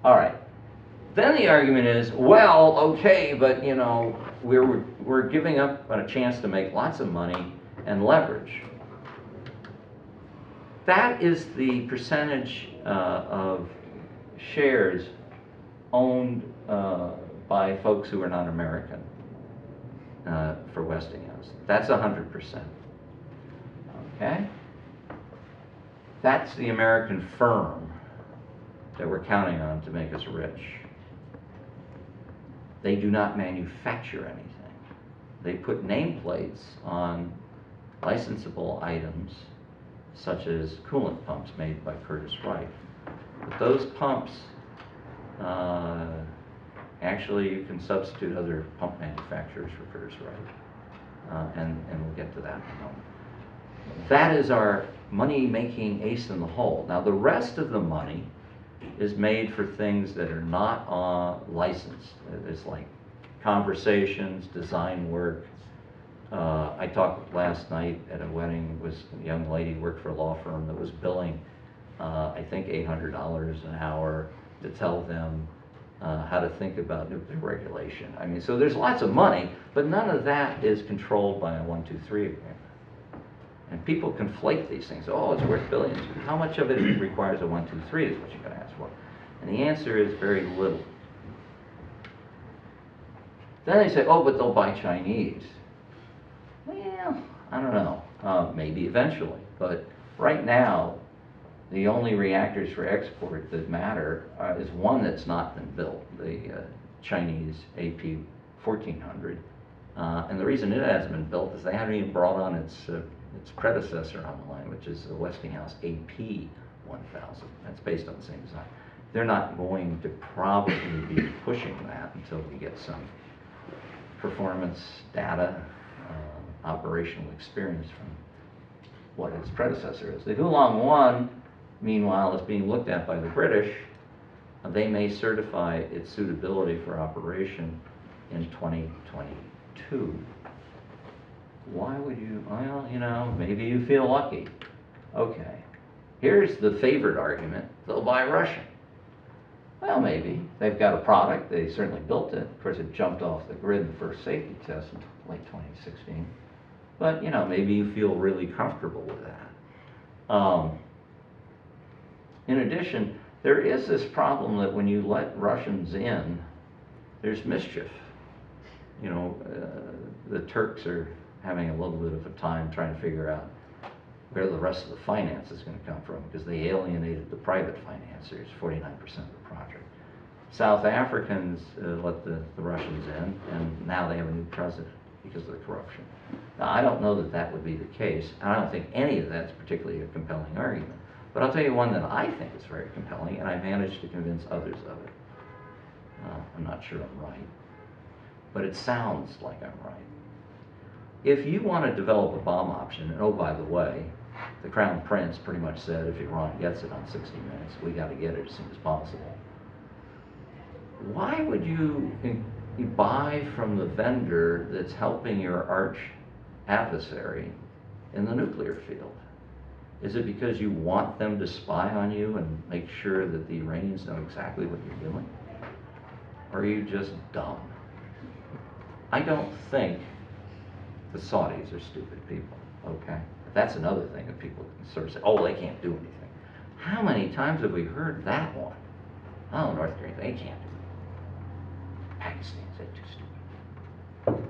All right. Then the argument is, well, okay, but you know, we're giving up on a chance to make lots of money and leverage. That is the percentage of shares owned by folks who are not American for Westinghouse. That's 100%. Okay? That's the American firm that we're counting on to make us rich. They do not manufacture anything. They put nameplates on licensable items such as coolant pumps made by Curtiss-Wright. But those pumps, actually you can substitute other pump manufacturers for Curtiss-Wright. And we'll get to that in a moment. That is our money-making ace in the hole. Now the rest of the money is made for things that are not licensed. It's like conversations, design work. I talked last night at a wedding. Was a young lady worked for a law firm that was billing, I think $800 an hour to tell them how to think about nuclear regulation. I mean, so there's lots of money, but none of that is controlled by a 1-2-3 agreement. And people conflate these things. Oh, it's worth billions. How much of it requires a 1-2-3 is what you're going to ask for. And the answer is very little. Then they say, oh, but they'll buy Chinese. Well, I don't know. Maybe eventually. But right now, the only reactors for export that matter is one that's not been built, the Chinese AP1400. And the reason it hasn't been built is they haven't even brought on its predecessor on the line, which is the Westinghouse AP1000. That's based on the same design. They're not going to probably be pushing that until we get some performance data, operational experience from what its predecessor is. The Hulong 1, meanwhile, is being looked at by the British. They may certify its suitability for operation in 2022. Why would you? Well, you know, maybe you feel lucky. Okay, here's the favorite argument. They'll buy Russian. Well, maybe. They've got a product. They certainly built it. Of course, it jumped off the grid in the first safety test in late 2016. But, you know, maybe you feel really comfortable with that. In addition, there is this problem that when you let Russians in, there's mischief. You know, the Turks are having a little bit of a time trying to figure out where the rest of the finance is going to come from, because they alienated the private financiers, 49% of the project. South Africans let the Russians in, and now they have a new president because of the corruption. Now, I don't know that that would be the case, and I don't think any of that's particularly a compelling argument. But I'll tell you one that I think is very compelling, and I managed to convince others of it. I'm not sure I'm right, but it sounds like I'm right. If you want to develop a bomb option, and oh, by the way, the Crown Prince pretty much said if Iran gets it on 60 Minutes, we got to get it as soon as possible. Why would you buy from the vendor that's helping your arch adversary in the nuclear field? Is it because you want them to spy on you and make sure that the Iranians know exactly what you're doing? Or are you just dumb? I don't think the Saudis are stupid people, okay? That's another thing that people can sort of say, oh, they can't do anything. How many times have we heard that one? Oh, North Korea, they can't do it. Pakistan's, they're too stupid.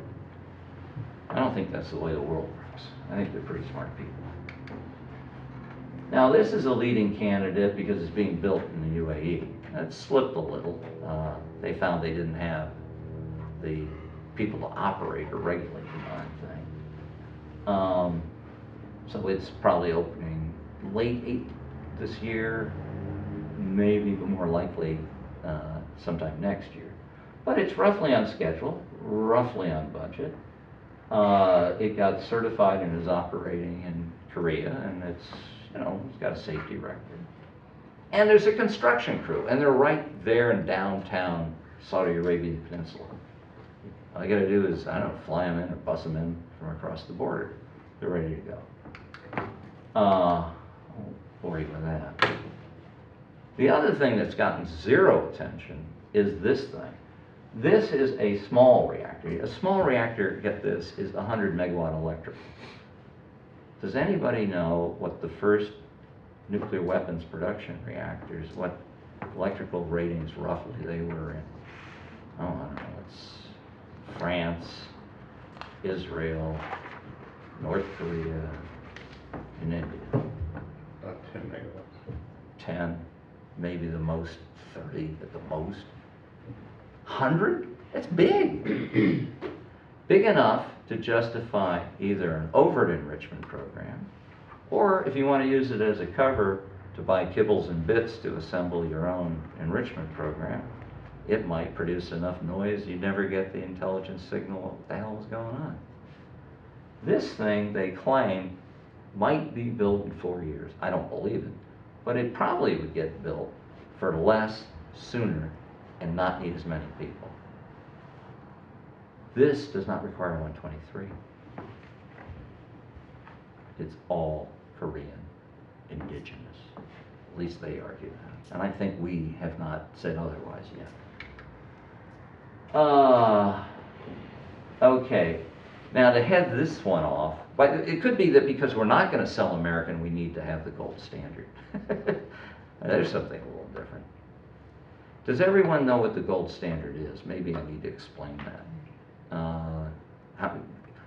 I don't think that's the way the world works. I think they're pretty smart people. Now, this is a leading candidate because it's being built in the UAE. It slipped a little. They found they didn't have the people to operate or regulate the darn thing. So it's probably opening late this year, maybe more likely sometime next year. But it's roughly on schedule, roughly on budget. It got certified and is operating in Korea, and it's, you know, it's got a safety record. And there's a construction crew, and they're right there in downtown Saudi Arabian Peninsula. All you gotta do is, I don't know, fly them in or bus them in from across the border. They're ready to go. I won't bore you with that. The other thing that's gotten zero attention is this thing. This is a small reactor. A small reactor, get this, is 100 megawatt electrical. Does anybody know what the first nuclear weapons production reactors, what electrical ratings roughly they were in? Oh, I don't know, it's France, Israel, North Korea, and India. About 10 megawatts. 10, maybe the most 30 at the most. 100? That's big. Big enough to justify either an overt enrichment program, or if you want to use it as a cover to buy kibbles and bits to assemble your own enrichment program, it might produce enough noise you'd never get the intelligence signal what the hell was going on. This thing, they claim, might be built in 4 years. I don't believe it, but it probably would get built for less, sooner, and not need as many people. This does not require 123. It's all Korean, indigenous. At least they argue that. And I think we have not said otherwise yet. Okay. Now to head this one off, but it could be that because we're not going to sell American, we need to have the gold standard. There's something a little different. Does everyone know what the gold standard is? Maybe I need to explain that.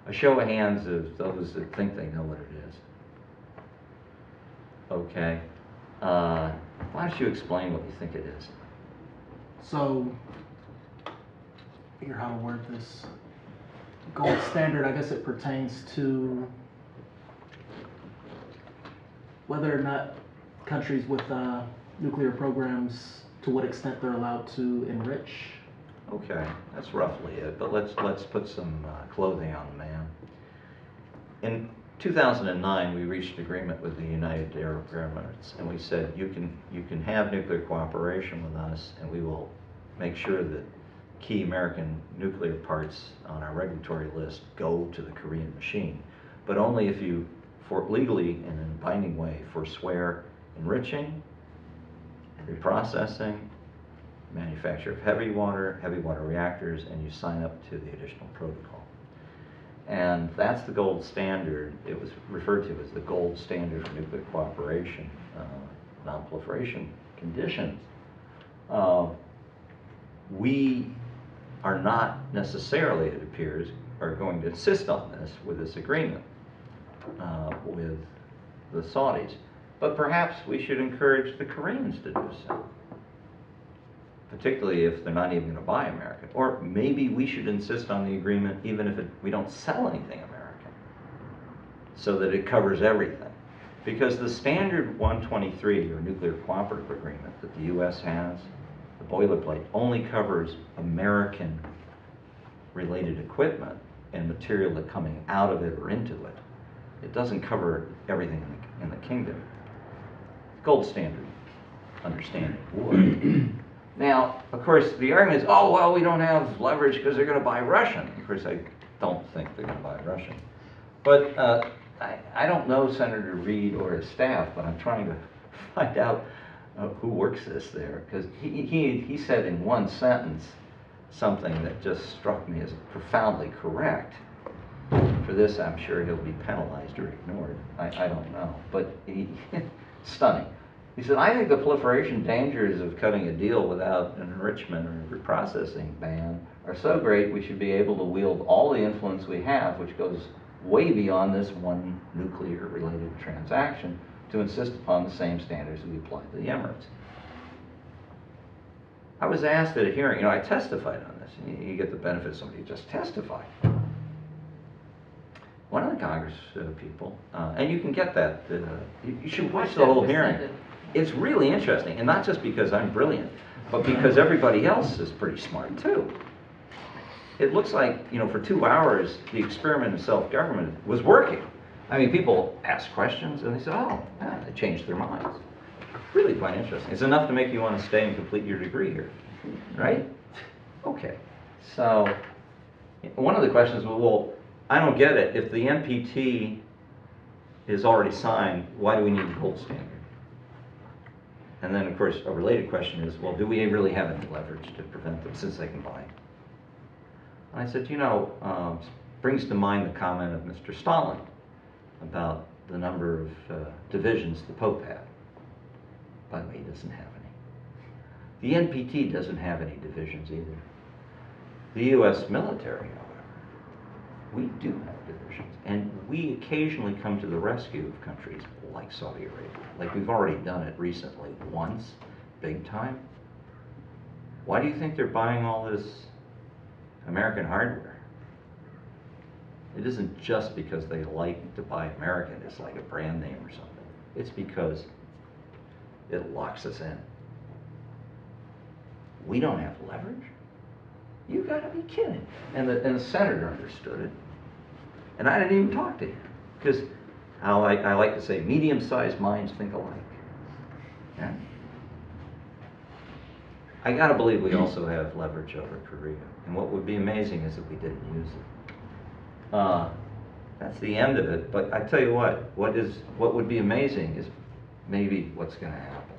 A show of hands of those that think they know what it is. Okay. Why don't you explain what you think it is? So, figure how to word this. Gold standard, I guess it pertains to whether or not countries with nuclear programs, to what extent they're allowed to enrich. Okay, that's roughly it, but let's put some clothing on the man. In 2009, we reached agreement with the United Arab Emirates, and we said you can have nuclear cooperation with us, and we will make sure that key American nuclear parts on our regulatory list go to the Korean machine, but only if you, legally and in a binding way, forswear enriching, reprocessing, manufacture of heavy water reactors, and you sign up to the additional protocol. And that's the gold standard. It was referred to as the gold standard for nuclear cooperation, non-proliferation conditions. We are not necessarily, it appears, are going to insist on this with this agreement with the Saudis. But perhaps we should encourage the Koreans to do so, particularly if they're not even going to buy American. Or maybe we should insist on the agreement even if we don't sell anything American, so that it covers everything. Because the standard 123, or nuclear cooperative agreement that the US has, the boilerplate, only covers American related equipment and material that's coming out of it or into it. It doesn't cover everything in the kingdom. Gold standard understanding would. Now, of course, the argument is, oh, well, we don't have leverage because they're going to buy Russian. Of course, I don't think they're going to buy Russian. But I don't know Senator Reid or his staff, but I'm trying to find out who works this there. Because he said in one sentence something that just struck me as profoundly correct. For this, I'm sure he'll be penalized or ignored. I don't know. But stunning. He said, I think the proliferation dangers of cutting a deal without an enrichment or reprocessing ban are so great we should be able to wield all the influence we have, which goes way beyond this one nuclear-related transaction, to insist upon the same standards we apply to the Emirates. I was asked at a hearing, I testified on this. You get the benefit of somebody who just testified. One of the Congress people, and you can get that, you should watch the whole hearing. It's really interesting, and not just because I'm brilliant, but because everybody else is pretty smart too. It looks like, for 2 hours, the experiment of self-government was working. I mean, people asked questions, and they said, oh, yeah, they changed their minds. Really quite interesting. It's enough to make you want to stay and complete your degree here, right? Okay, so one of the questions was, well, I don't get it. If the NPT is already signed, why do we need the gold standard? And then, of course, a related question is, well, do we really have any leverage to prevent them since they can buy? And I said, you know, brings to mind the comment of Mr. Stalin about the number of divisions the Pope had. By the way, he doesn't have any. The NPT doesn't have any divisions either. The U.S. military, however, we do have divisions. And we occasionally come to the rescue of countries like Saudi Arabia. Like we've already done it recently once, big time. Why do you think they're buying all this American hardware? It isn't just because they like to buy American, it's like a brand name or something. It's because it locks us in. We don't have leverage? You gotta be kidding. And the senator understood it. And I didn't even talk to him. Because I like to say, medium-sized minds think alike. Yeah. I gotta believe we also have leverage over Korea. And what would be amazing is if we didn't use it. That's the end of it. But I tell you what would be amazing is maybe what's gonna happen.